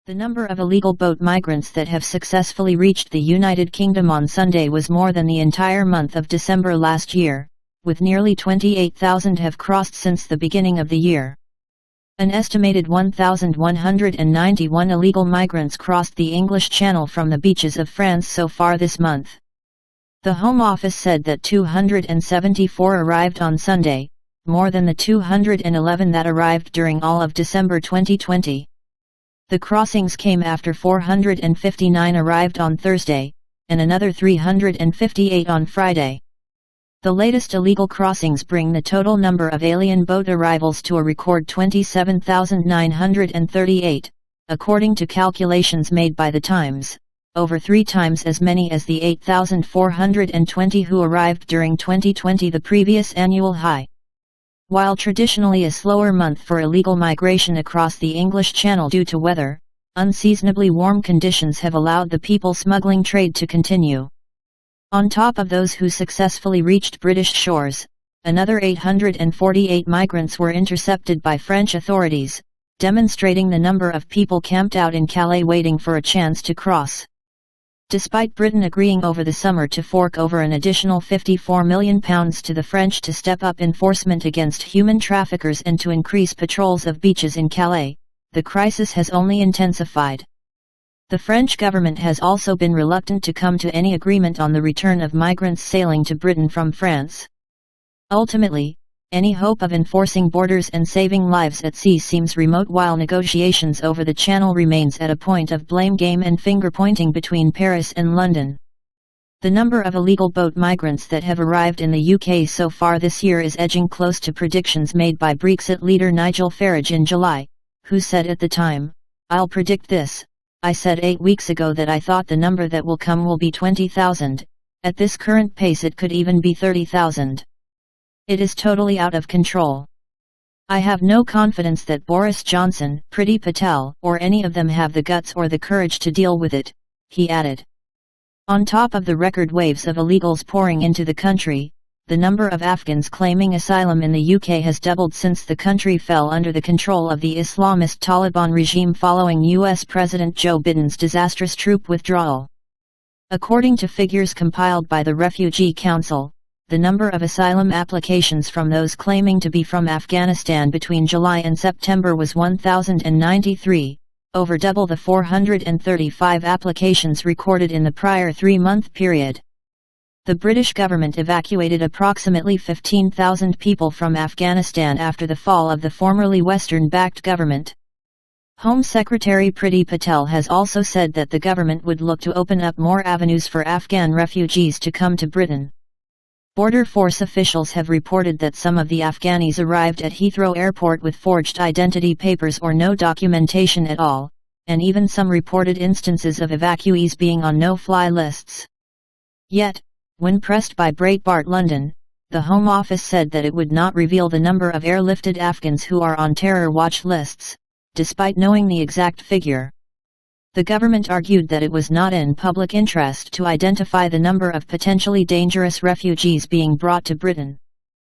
The number of illegal boat migrants that have successfully reached the United Kingdom on Sunday was more than the entire month of December last year, with nearly 28,000 have crossed since the beginning of the year. An estimated 1,191 illegal migrants crossed the English Channel from the beaches of France so far this month. The Home Office said that 274 arrived on Sunday, more than the 211 that arrived during all of December 2020. The crossings came after 459 arrived on Thursday, and another 358 on Friday. The latest illegal crossings bring the total number of alien boat arrivals to a record 27,938, according to calculations made by The Times, over 3 times as many as the 8,420 who arrived during 2020, the previous annual high. While traditionally a slower month for illegal migration across the English Channel due to weather, unseasonably warm conditions have allowed the people smuggling trade to continue. On top of those who successfully reached British shores, another 848 migrants were intercepted by French authorities, demonstrating the number of people camped out in Calais waiting for a chance to cross. Despite Britain agreeing over the summer to fork over an additional £54 million to the French to step up enforcement against human traffickers and to increase patrols of beaches in Calais, the crisis has only intensified. The French government has also been reluctant to come to any agreement on the return of migrants sailing to Britain from France. Ultimately, any hope of enforcing borders and saving lives at sea seems remote, while negotiations over the Channel remains at a point of blame game and finger-pointing between Paris and London. The number of illegal boat migrants that have arrived in the UK so far this year is edging close to predictions made by Brexit leader Nigel Farage in July, who said at the time, "I'll predict this. I said 8 weeks ago that I thought the number that will come will be 20,000, at this current pace it could even be 30,000. It is totally out of control. I have no confidence that Boris Johnson, Priti Patel, or any of them have the guts or the courage to deal with it," he added. On top of the record waves of illegals pouring into the country, the number of Afghans claiming asylum in the UK has doubled since the country fell under the control of the Islamist Taliban regime following US President Joe Biden's disastrous troop withdrawal. According to figures compiled by the Refugee Council, the number of asylum applications from those claiming to be from Afghanistan between July and September was 1,093, over double the 435 applications recorded in the prior 3-month period. The British government evacuated approximately 15,000 people from Afghanistan after the fall of the formerly Western-backed government. Home Secretary Priti Patel has also said that the government would look to open up more avenues for Afghan refugees to come to Britain. Border Force officials have reported that some of the Afghanis arrived at Heathrow Airport with forged identity papers or no documentation at all, and even some reported instances of evacuees being on no-fly lists. Yet, when pressed by Breitbart London, the Home Office said that it would not reveal the number of airlifted Afghans who are on terror watch lists, despite knowing the exact figure. The government argued that it was not in public interest to identify the number of potentially dangerous refugees being brought to Britain.